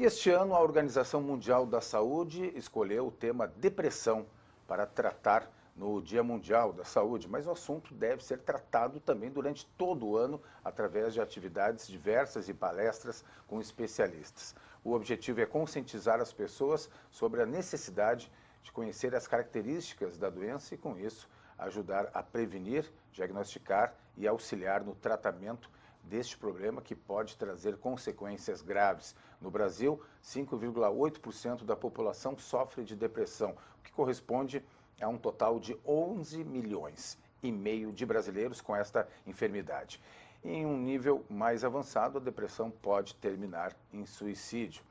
E este ano a Organização Mundial da Saúde escolheu o tema depressão para tratar no Dia Mundial da Saúde, mas o assunto deve ser tratado também durante todo o ano através de atividades diversas e palestras com especialistas. O objetivo é conscientizar as pessoas sobre a necessidade de conhecer as características da doença e, com isso, ajudar a prevenir, diagnosticar e auxiliar no tratamento deste problema que pode trazer consequências graves. No Brasil, 5,8% da população sofre de depressão, o que corresponde a um total de 11 milhões e meio de brasileiros com esta enfermidade. Em um nível mais avançado, a depressão pode terminar em suicídio.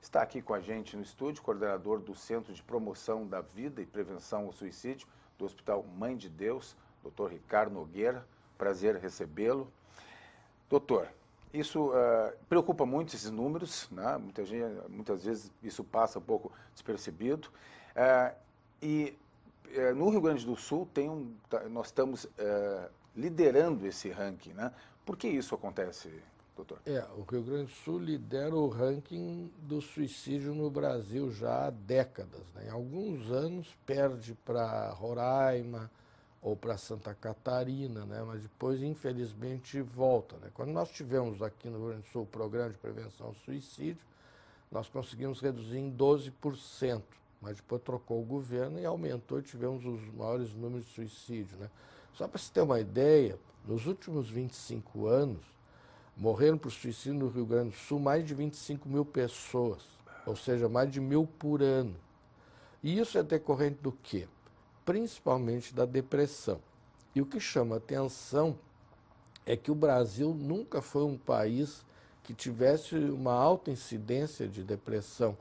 Está aqui com a gente no estúdio, coordenador do Centro de Promoção da Vida e Prevenção ao Suicídio do Hospital Mãe de Deus, Dr. Ricardo Nogueira. Prazer recebê-lo. Doutor, isso preocupa muito esses números, né? Muitas vezes isso passa um pouco despercebido. No Rio Grande do Sul nós estamos liderando esse ranking, né? Por que isso acontece, doutor? O Rio Grande do Sul lidera o ranking do suicídio no Brasil já há décadas, né? Em alguns anos perde para Roraima ou para Santa Catarina, né? Mas depois, infelizmente, volta, né? Quando nós tivemos aqui no Rio Grande do Sul o programa de prevenção ao suicídio, nós conseguimos reduzir em 12%, mas depois trocou o governo e aumentou e tivemos os maiores números de suicídio, né? Só para você ter uma ideia, nos últimos 25 anos, morreram por suicídio no Rio Grande do Sul mais de 25 mil pessoas, ou seja, mais de 1.000 por ano. E isso é decorrente do quê? Principalmente da depressão. E o que chama atenção é que o Brasil nunca foi um país que tivesse uma alta incidência de depressão.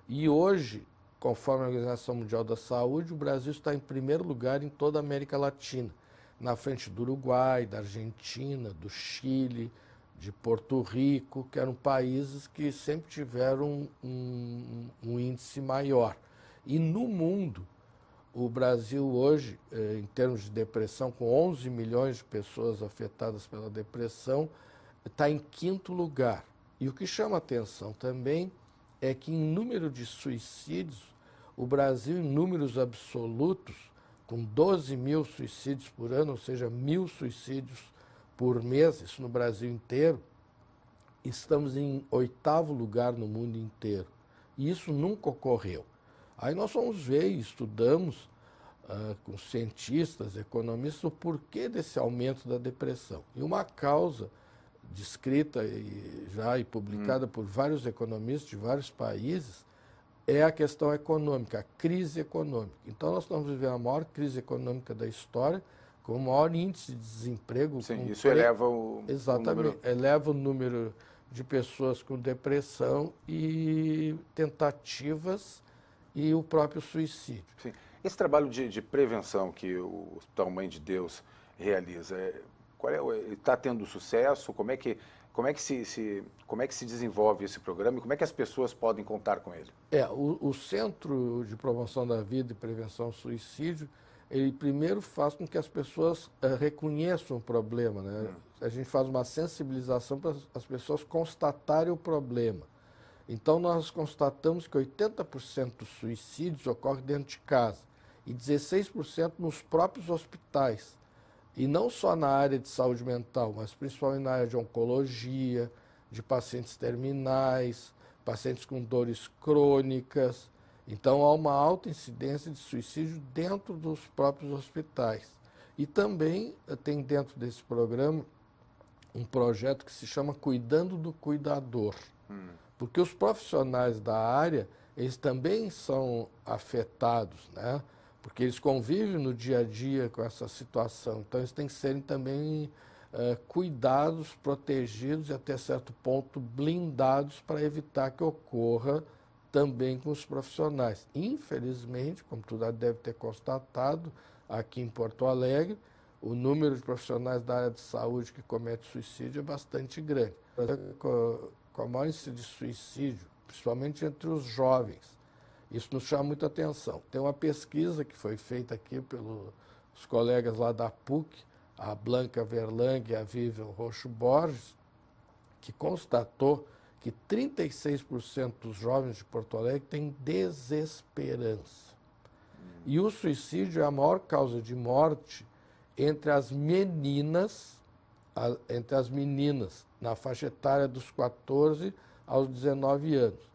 E hoje, conforme a Organização Mundial da Saúde, o Brasil está em primeiro lugar em toda a América Latina, na frente do Uruguai, da Argentina, do Chile, de Porto Rico, que eram países que sempre tiveram um índice maior. E no mundo, o Brasil hoje, em termos de depressão, com 11 milhões de pessoas afetadas pela depressão, está em quinto lugar. E o que chama atenção também é que em número de suicídios, o Brasil, em números absolutos, com 12 mil suicídios por ano, ou seja, 1.000 suicídios por mês, isso no Brasil inteiro, estamos em 8º lugar no mundo inteiro. E isso nunca ocorreu. Aí nós vamos ver e estudamos com cientistas, economistas, o porquê desse aumento da depressão. E uma causa descrita e publicada por vários economistas de vários países é a questão econômica, a crise econômica. Então nós estamos vivendo a maior crise econômica da história, com o maior índice de desemprego. Sim, isso eleva o número. Eleva o número de pessoas com depressão e tentativas e o próprio suicídio. Sim. Esse trabalho de prevenção que o Hospital Mãe de Deus realiza, está tendo sucesso? Como é que se desenvolve esse programa e como é que as pessoas podem contar com ele? O Centro de Promoção da Vida e Prevenção ao Suicídio, ele primeiro faz com que as pessoas reconheçam o problema, né? A gente faz uma sensibilização para as pessoas constatarem o problema. Então, nós constatamos que 80% dos suicídios ocorrem dentro de casa e 16% nos próprios hospitais. E não só na área de saúde mental, mas principalmente na área de oncologia, de pacientes terminais, pacientes com dores crônicas. Então, há uma alta incidência de suicídio dentro dos próprios hospitais. E também tem dentro desse programa um projeto que se chama Cuidando do Cuidador. Porque os profissionais da área, eles também são afetados, né? Porque eles convivem no dia a dia com essa situação. Então, eles têm que serem também cuidados, protegidos e, até certo ponto, blindados para evitar que ocorra também com os profissionais. Infelizmente, como tu deve ter constatado, aqui em Porto Alegre, o número de profissionais da área de saúde que comete suicídio é bastante grande. Com a maior índice de suicídio, principalmente entre os jovens. Isso nos chama muita atenção. Tem uma pesquisa que foi feita aqui pelos colegas lá da PUC, a Blanca Verlang e a Vivian Roxo Borges, que constatou que 36% dos jovens de Porto Alegre têm desesperança. E o suicídio é a maior causa de morte entre as meninas, na faixa etária dos 14 aos 19 anos.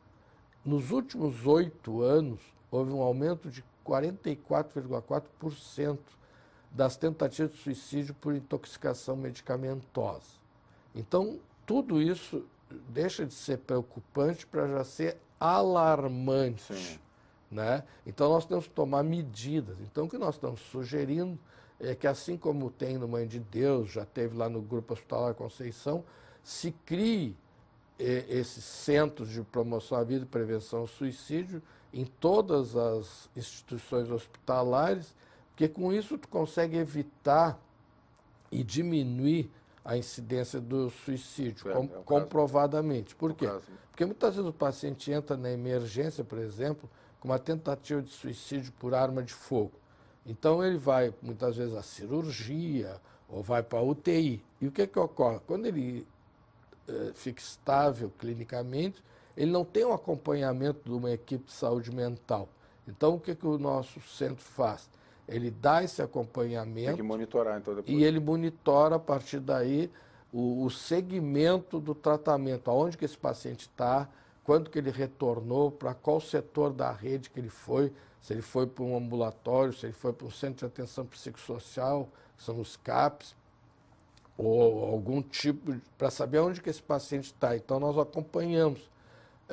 Nos últimos 8 anos, houve um aumento de 44,4% das tentativas de suicídio por intoxicação medicamentosa. Então, tudo isso deixa de ser preocupante para já ser alarmante. Sim. Né? Então, nós temos que tomar medidas. Então, o que nós estamos sugerindo é que, assim como tem no Mãe de Deus, já teve lá no Grupo Hospitalar Conceição, se crie esses centros de promoção à vida e prevenção ao suicídio em todas as instituições hospitalares, porque com isso tu consegue evitar e diminuir a incidência do suicídio, comprovadamente. Por quê? Porque muitas vezes o paciente entra na emergência, por exemplo, com uma tentativa de suicídio por arma de fogo. Então ele vai, muitas vezes, à cirurgia ou vai para a UTI. E o que ocorre? Quando ele fica estável clinicamente, ele não tem um acompanhamento de uma equipe de saúde mental. Então, o que o nosso centro faz? Ele dá esse acompanhamento. Tem que monitorar, então, depois. E ele monitora, a partir daí, o segmento do tratamento, aonde que esse paciente está, quando que ele retornou, para qual setor da rede que ele foi, se ele foi para um ambulatório, se ele foi para um centro de atenção psicossocial, que são os CAPs, ou algum tipo, para saber onde que esse paciente está. Então, nós acompanhamos.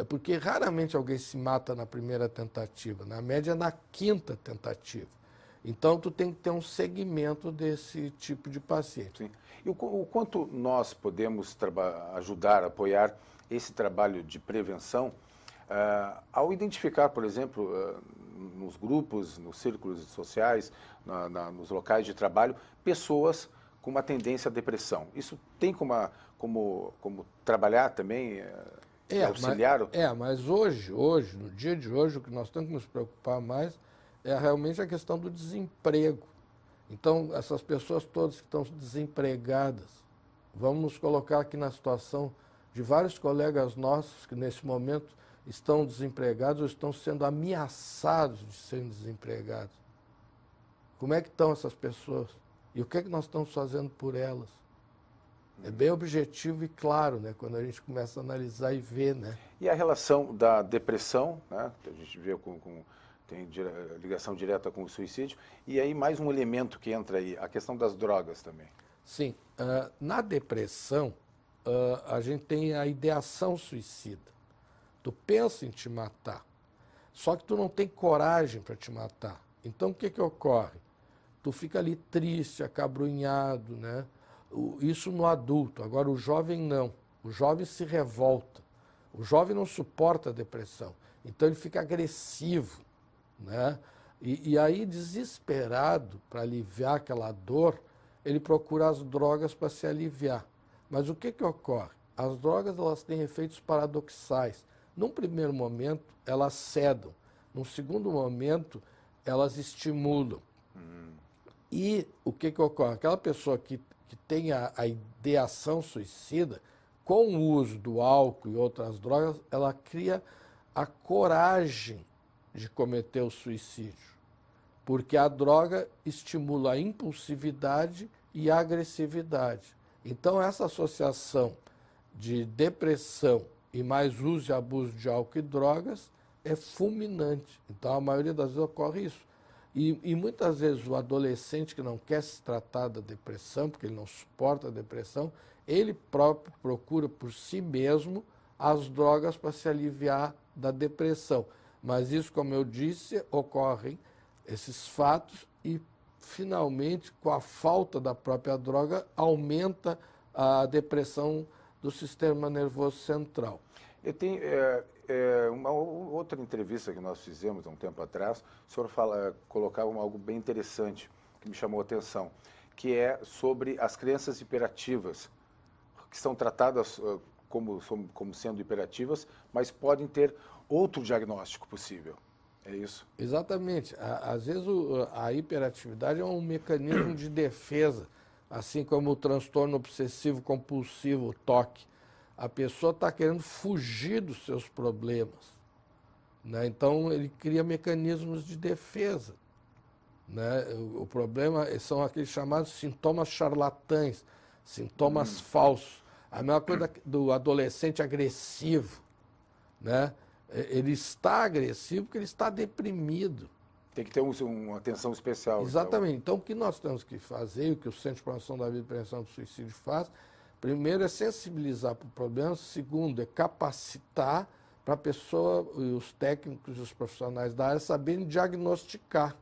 Porque raramente alguém se mata na primeira tentativa, na média na quinta tentativa. Então, tu tem que ter um segmento desse tipo de paciente. Sim. E o quanto nós podemos ajudar, apoiar esse trabalho de prevenção ao identificar, por exemplo, nos grupos, nos círculos sociais, nos locais de trabalho, pessoas com uma tendência à depressão. Isso tem como trabalhar também, auxiliar? Mas hoje, no dia de hoje, o que nós temos que nos preocupar mais é realmente a questão do desemprego. Então, essas pessoas todas que estão desempregadas, vamos nos colocar aqui na situação de vários colegas nossos que nesse momento estão desempregados ou estão sendo ameaçados de serem desempregados. Como é que estão essas pessoas? E o que é que nós estamos fazendo por elas? É bem objetivo e claro, né, quando a gente começa a analisar e ver. Né? E a relação da depressão, né, que a gente vê tem ligação direta com o suicídio, e aí mais um elemento que entra aí, a questão das drogas também. Sim, na depressão, a gente tem a ideação suicida. Tu pensa em te matar, só que tu não tem coragem para te matar. Então, o que ocorre? Tu fica ali triste, acabrunhado, né? Isso no adulto. Agora, o jovem não. O jovem se revolta. O jovem não suporta a depressão. Então, ele fica agressivo, né? E aí, desesperado para aliviar aquela dor, ele procura as drogas para se aliviar. Mas o que ocorre? As drogas, elas têm efeitos paradoxais. Num primeiro momento, elas sedam. Num segundo momento, elas estimulam. E o que ocorre? Aquela pessoa que tem a ideação suicida, com o uso do álcool e outras drogas, ela cria a coragem de cometer o suicídio. Porque a droga estimula a impulsividade e a agressividade. Então, essa associação de depressão e mais uso e abuso de álcool e drogas é fulminante. Então, a maioria das vezes ocorre isso. E muitas vezes o adolescente que não quer se tratar da depressão, porque ele não suporta a depressão, ele próprio procura por si mesmo as drogas para se aliviar da depressão. Mas isso, como eu disse, ocorrem esses fatos e, finalmente, com a falta da própria droga, aumenta a depressão do sistema nervoso central. Eu tenho uma outra entrevista que nós fizemos há um tempo atrás, o senhor colocava algo bem interessante que me chamou a atenção, que é sobre as crianças hiperativas, que são tratadas como sendo hiperativas, mas podem ter outro diagnóstico possível. É isso? Exatamente. Às vezes a hiperatividade é um mecanismo de defesa, assim como o transtorno obsessivo compulsivo, o TOC. a pessoa está querendo fugir dos seus problemas, né? Então, ele cria mecanismos de defesa, né? O problema são aqueles chamados sintomas charlatães, sintomas falsos. A mesma coisa do adolescente agressivo, né? Ele está agressivo porque ele está deprimido. Tem que ter uma atenção especial. Exatamente. Então, o que nós temos que fazer, o que o Centro de Promoção da Vida e Prevenção do Suicídio faz, primeiro é sensibilizar para o problema, segundo é capacitar para a pessoa, os técnicos e os profissionais da área saberem diagnosticar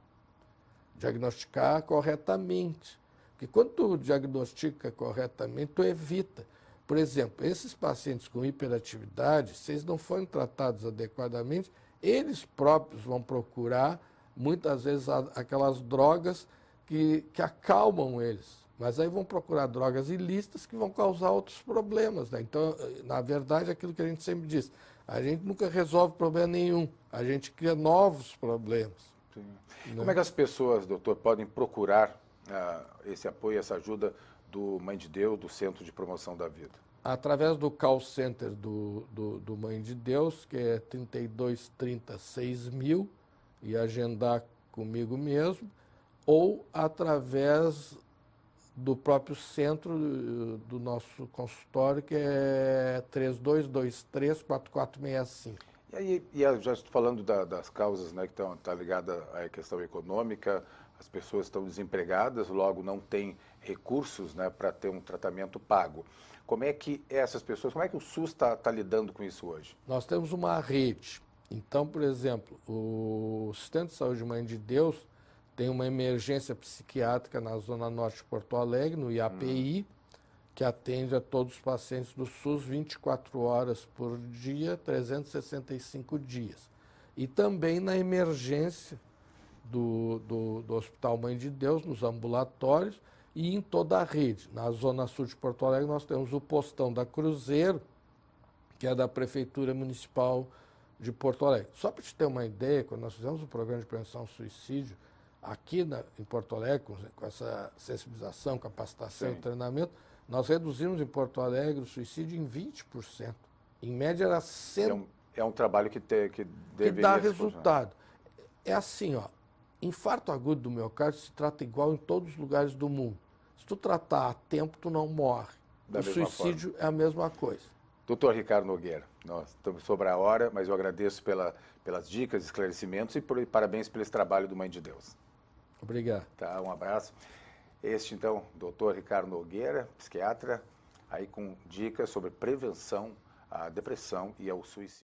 corretamente. Porque quando tu diagnostica corretamente, tu evita. Por exemplo, esses pacientes com hiperatividade, se eles não forem tratados adequadamente, eles próprios vão procurar, muitas vezes, aquelas drogas que acalmam eles. Mas aí vão procurar drogas ilícitas que vão causar outros problemas, né? Então, na verdade, é aquilo que a gente sempre diz, a gente nunca resolve problema nenhum, a gente cria novos problemas. Sim. Como é que as pessoas, doutor, podem procurar esse apoio, essa ajuda do Mãe de Deus, do Centro de Promoção da Vida? Através do call center do Mãe de Deus, que é 3230 6000, e agendar comigo mesmo, ou através do próprio centro do nosso consultório, que é 3223-4465. E aí, eu já estou falando das causas, né, que estão ligadas à questão econômica, as pessoas estão desempregadas, logo não têm recursos, né, para ter um tratamento pago. Como é que essas pessoas, como é que o SUS está lidando com isso hoje? Nós temos uma rede. Então, por exemplo, o Sistema de Saúde Mãe de Deus tem uma emergência psiquiátrica na Zona Norte de Porto Alegre, no IAPI, que atende a todos os pacientes do SUS 24 horas por dia, 365 dias. E também na emergência do Hospital Mãe de Deus, nos ambulatórios e em toda a rede. Na Zona Sul de Porto Alegre nós temos o Postão da Cruzeiro, que é da Prefeitura Municipal de Porto Alegre. Só para te ter uma ideia, quando nós fizemos o programa de prevenção ao suicídio, aqui em Porto Alegre, com essa sensibilização, capacitação e treinamento, nós reduzimos em Porto Alegre o suicídio em 20%. Em média era 100%. É um trabalho que deveria... Que dá resultado. É assim, ó, infarto agudo do miocárdio se trata igual em todos os lugares do mundo. Se tu tratar a tempo, tu não morre. O suicídio é a mesma coisa. Doutor Ricardo Nogueira, nós estamos sobre a hora, mas eu agradeço pelas dicas, esclarecimentos e parabéns pelo esse trabalho do Mãe de Deus. Obrigado. Tá, um abraço. Este, então, doutor Ricardo Nogueira, psiquiatra, aí com dicas sobre prevenção à depressão e ao suicídio.